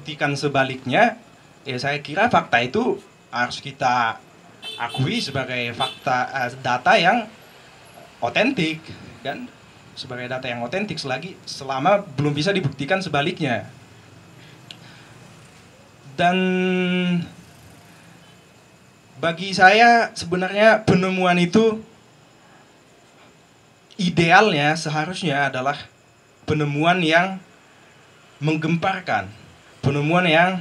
Buktikan sebaliknya, ya saya kira fakta itu harus kita akui sebagai fakta, data yang otentik, kan, sebagai data yang otentik selama belum bisa dibuktikan sebaliknya. Dan bagi saya sebenarnya penemuan itu idealnya seharusnya adalah penemuan yang menggemparkan, penemuan yang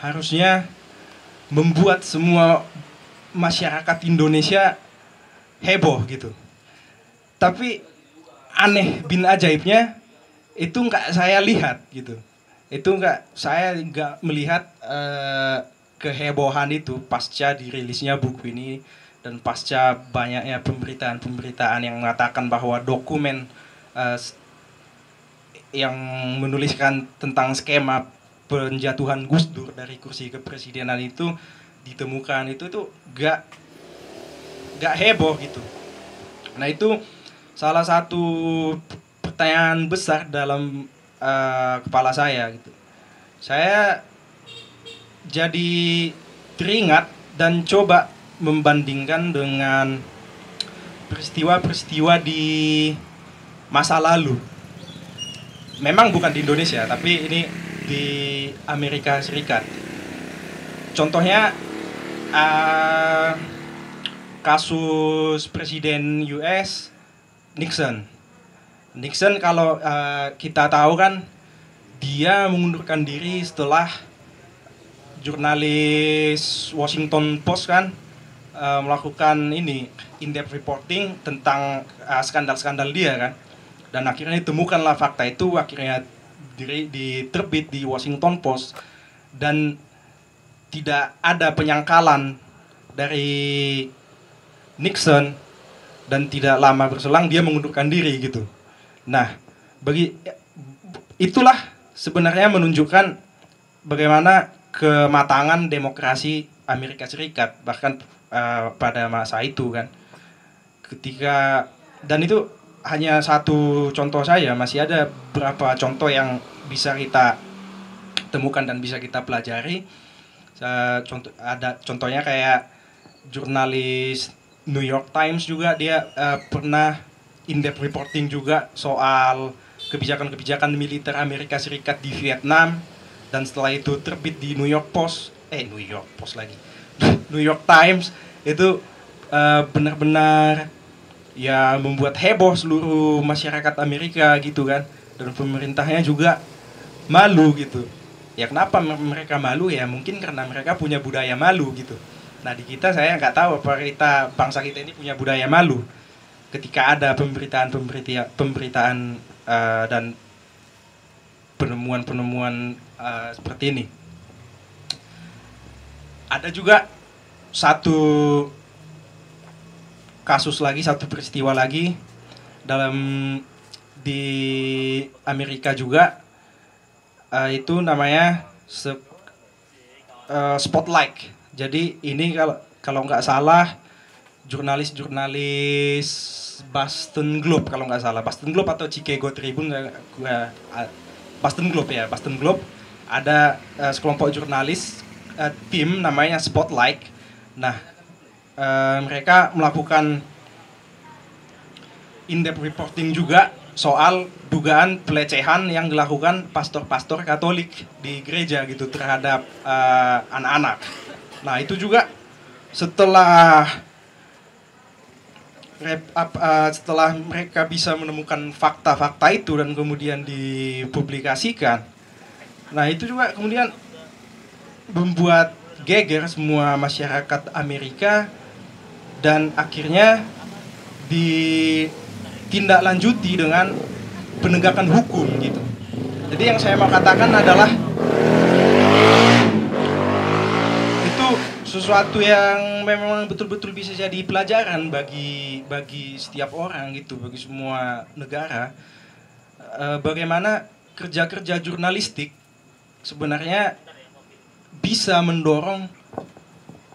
harusnya membuat semua masyarakat Indonesia heboh gitu. Tapi aneh bin ajaibnya itu nggak saya lihat gitu. Itu saya nggak melihat kehebohan itu pasca dirilisnya buku ini dan pasca banyaknya pemberitaan-pemberitaan yang mengatakan bahwa dokumen uh, yang menuliskan tentang skema penjatuhan Gus Dur dari kursi kepresidenan itu ditemukan itu tuh gak heboh gitu. Nah itu salah satu pertanyaan besar dalam kepala saya gitu. Saya jadi teringat dan coba membandingkan dengan peristiwa-peristiwa di masa lalu. Memang bukan di Indonesia, tapi ini di Amerika Serikat. Contohnya uh, kasus Presiden US Nixon. Nixon kalau kita tahu kan dia mengundurkan diri setelah jurnalis Washington Post kan melakukan ini in-depth reporting tentang skandal-skandal dia kan, dan akhirnya ditemukanlah fakta itu, akhirnya diterbit di Washington Post dan tidak ada penyangkalan dari Nixon dan tidak lama berselang dia mengundurkan diri gitu. Nah, itulah sebenarnya menunjukkan bagaimana kematangan demokrasi Amerika Serikat bahkan pada masa itu kan. Dan itu hanya satu contoh saja, masih ada beberapa contoh yang bisa kita temukan dan bisa kita pelajari. Contohnya kayak jurnalis New York Times juga, dia pernah in-depth reporting juga soal kebijakan-kebijakan militer Amerika Serikat di Vietnam, dan setelah itu terbit di New York Post lagi New York Times. Itu benar-benar ya membuat heboh seluruh masyarakat Amerika gitu kan, dan pemerintahnya juga malu gitu. Ya kenapa mereka malu? Ya mungkin karena mereka punya budaya malu gitu. Nah di kita saya nggak tahu apa bangsa kita ini punya budaya malu ketika ada pemberitaan dan penemuan-penemuan seperti ini. Ada juga satu kasus lagi, satu peristiwa lagi di Amerika juga, itu namanya Spotlight. Jadi ini kalau nggak salah jurnalis Boston Globe, kalau nggak salah Boston Globe atau Chicago Tribune, Boston Globe ada sekelompok jurnalis, tim namanya Spotlight. Nah mereka melakukan in-depth reporting juga soal dugaan pelecehan yang dilakukan pastor-pastor Katolik di gereja gitu terhadap anak-anak. Nah itu juga setelah mereka bisa menemukan fakta-fakta itu dan kemudian dipublikasikan, nah itu juga kemudian membuat geger semua masyarakat Amerika dan akhirnya ditindaklanjuti dengan penegakan hukum gitu. Jadi yang saya mau katakan adalah itu sesuatu yang memang betul-betul bisa jadi pelajaran bagi setiap orang gitu, bagi semua negara. Bagaimana kerja-kerja jurnalistik sebenarnya bisa mendorong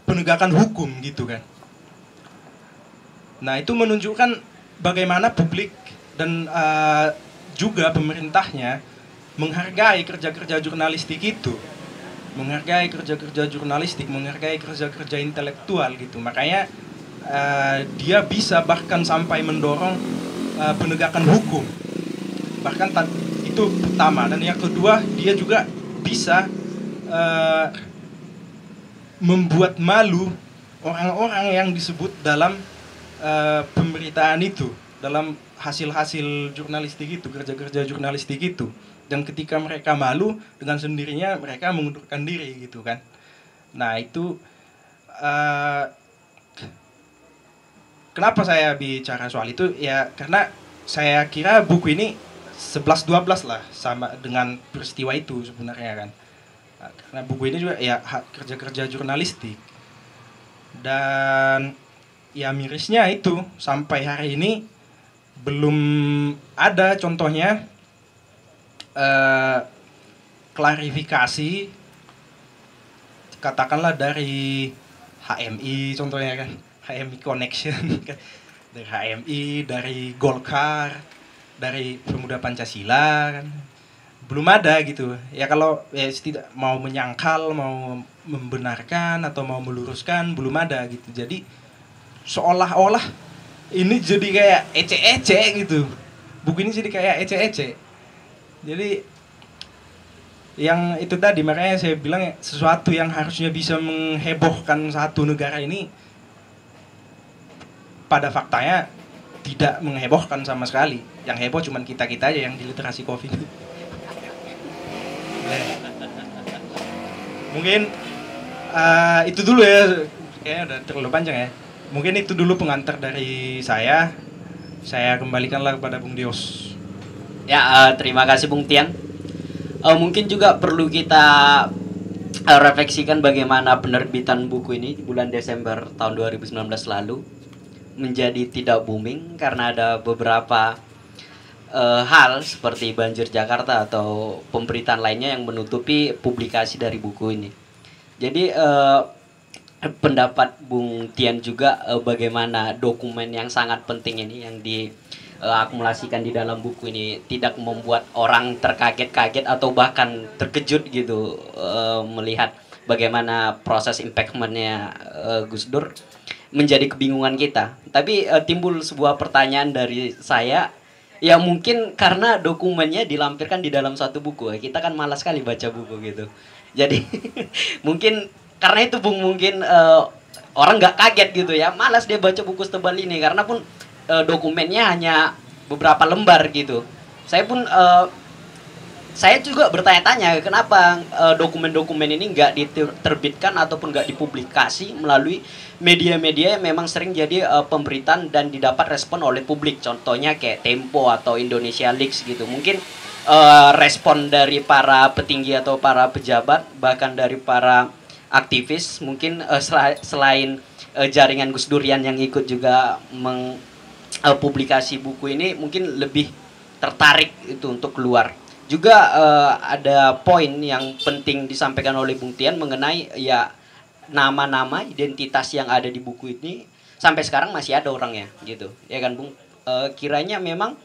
penegakan hukum gitu kan. Nah itu menunjukkan bagaimana publik dan juga pemerintahnya menghargai kerja-kerja jurnalistik itu, menghargai kerja-kerja jurnalistik, menghargai kerja-kerja intelektual gitu. Makanya dia bisa bahkan sampai mendorong penegakan hukum. Bahkan itu pertama, dan yang kedua dia juga bisa membuat malu orang-orang yang disebut dalam pemberitaan itu, dalam hasil-hasil jurnalistik itu, kerja-kerja jurnalistik itu. Dan ketika mereka malu, dengan sendirinya mereka mengundurkan diri gitu kan. Nah itu kenapa saya bicara soal itu ya, karena saya kira buku ini 11-12 lah sama dengan peristiwa itu sebenarnya kan. Karena buku ini juga ya kerja-kerja jurnalistik. Dan ya mirisnya itu sampai hari ini belum ada contohnya klarifikasi, katakanlah dari HMI contohnya kan, HMI Connection kan, dari HMI, dari Golkar, dari Pemuda Pancasila kan, belum ada gitu ya. Kalau ya tidak mau menyangkal, mau membenarkan atau mau meluruskan, belum ada gitu. Jadi seolah-olah ini jadi kayak ece-ece gitu, buku ini jadi kayak ece-ece. Jadi yang itu tadi, makanya saya bilang sesuatu yang harusnya bisa menghebohkan satu negara ini pada faktanya tidak menghebohkan sama sekali. Yang heboh cuman kita-kita aja yang di literasi COVID. Mungkin itu dulu ya, kayaknya udah terlalu panjang ya. Mungkin itu dulu pengantar dari saya. Saya kembalikanlah kepada Bung Dios. Ya, terima kasih Bung Tian. Mungkin juga perlu kita refleksikan bagaimana penerbitan buku ini di bulan Desember tahun 2019 lalu menjadi tidak booming karena ada beberapa hal seperti banjir Jakarta atau pemberitaan lainnya yang menutupi publikasi dari buku ini. Jadi pendapat Bung Tian juga bagaimana dokumen yang sangat penting ini yang diakumulasikan di dalam buku ini tidak membuat orang terkaget-kaget atau bahkan terkejut gitu melihat bagaimana proses impeachment-nya Gus Dur menjadi kebingungan kita. Tapi timbul sebuah pertanyaan dari saya, ya mungkin karena dokumennya dilampirkan di dalam satu buku, kita kan malas sekali baca buku gitu. Jadi mungkin karena itu Bung, mungkin orang nggak kaget gitu ya, malas dia baca buku setebal ini karena pun dokumennya hanya beberapa lembar gitu. Saya juga bertanya-tanya kenapa dokumen-dokumen ini nggak diterbitkan ataupun nggak dipublikasi melalui media-media yang memang sering jadi pemberitaan dan didapat respon oleh publik. Contohnya kayak Tempo atau Indonesia Leaks gitu. Mungkin respon dari para petinggi atau para pejabat, bahkan dari para aktivis, mungkin selain jaringan Gus Durian yang ikut juga publikasi buku ini, mungkin lebih tertarik itu untuk keluar. Juga ada poin yang penting disampaikan oleh Bung Tian mengenai ya nama-nama identitas yang ada di buku ini sampai sekarang masih ada orangnya gitu ya kan Bung. Kiranya memang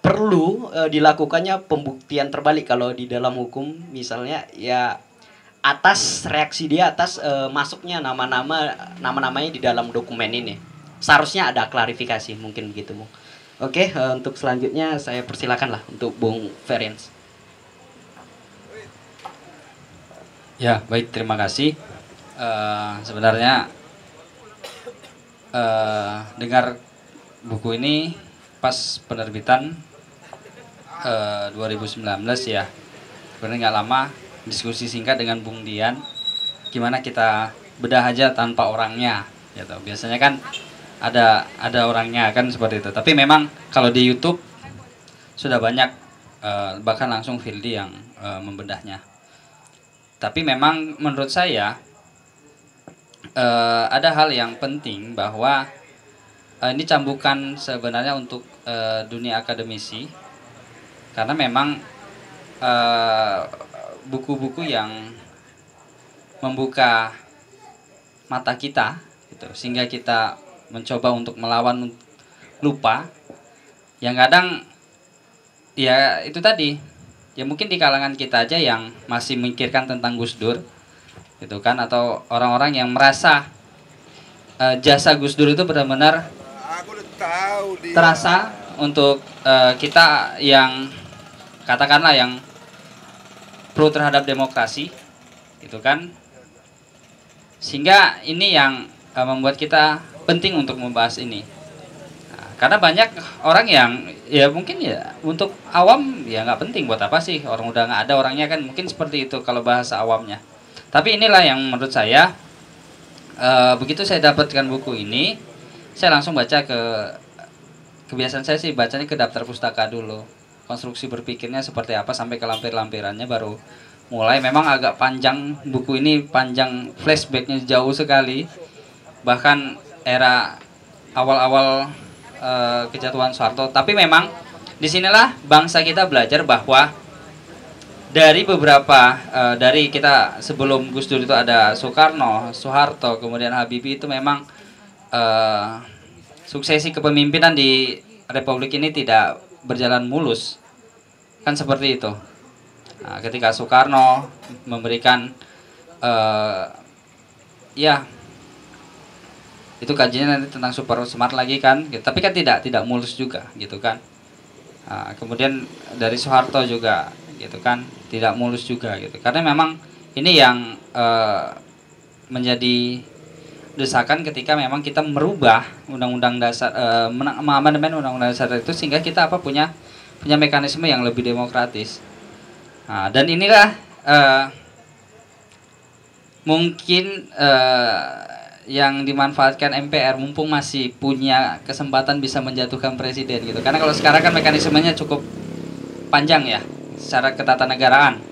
perlu dilakukannya pembuktian terbalik kalau di dalam hukum, misalnya ya atas reaksi dia atas masuknya nama-namanya di dalam dokumen ini. Seharusnya ada klarifikasi, mungkin begitu Bung. Oke, untuk selanjutnya saya persilakan lah untuk Bung Ferenc. Ya, baik, terima kasih. Sebenarnya dengar buku ini pas penerbitan 2019 ya. Sebenarnya nggak lama diskusi singkat dengan Bung Dian, gimana kita bedah aja tanpa orangnya gitu. Biasanya kan ada orangnya kan seperti itu. Tapi memang kalau di YouTube sudah banyak bahkan langsung Fildi yang membedahnya. Tapi memang menurut saya ada hal yang penting bahwa ini cambukan sebenarnya untuk dunia akademisi, karena memang buku-buku yang membuka mata kita gitu, sehingga kita mencoba untuk melawan lupa, yang kadang ya itu tadi ya mungkin di kalangan kita aja yang masih memikirkan tentang Gus Dur gitu kan, atau orang-orang yang merasa jasa Gus Dur itu benar-benar terasa untuk kita yang katakanlah yang pro terhadap demokrasi gitu kan, sehingga ini yang membuat kita penting untuk membahas ini. Karena banyak orang yang ya mungkin ya untuk awam ya nggak penting, buat apa sih orang udah nggak ada orangnya kan, mungkin seperti itu kalau bahasa awamnya. Tapi inilah yang menurut saya begitu saya dapatkan buku ini, saya langsung baca kebiasaan saya sih bacanya ke daftar pustaka dulu, konstruksi berpikirnya seperti apa sampai ke lampir-lampirannya baru mulai. Memang agak panjang buku ini, panjang, flashbacknya jauh sekali, bahkan era awal-awal kejatuhan Soeharto. Tapi memang disinilah bangsa kita belajar bahwa dari beberapa dari kita sebelum Gus Dur itu ada Soekarno, Soeharto, kemudian Habibie, itu memang suksesi kepemimpinan di Republik ini tidak berjalan mulus, kan seperti itu. Nah, ketika Soekarno memberikan ya itu kajiannya nanti tentang super smart lagi kan, gitu. Tapi kan tidak mulus juga gitu kan. Nah, kemudian dari Soeharto juga gitu kan, tidak mulus juga gitu, karena memang ini yang menjadi desakan ketika memang kita merubah undang-undang dasar, mengamandemen undang-undang dasar itu, sehingga kita punya mekanisme yang lebih demokratis. Nah, dan inilah mungkin yang dimanfaatkan MPR mumpung masih punya kesempatan bisa menjatuhkan presiden gitu. Karena kalau sekarang kan mekanismenya cukup panjang ya secara ketatanegaraan.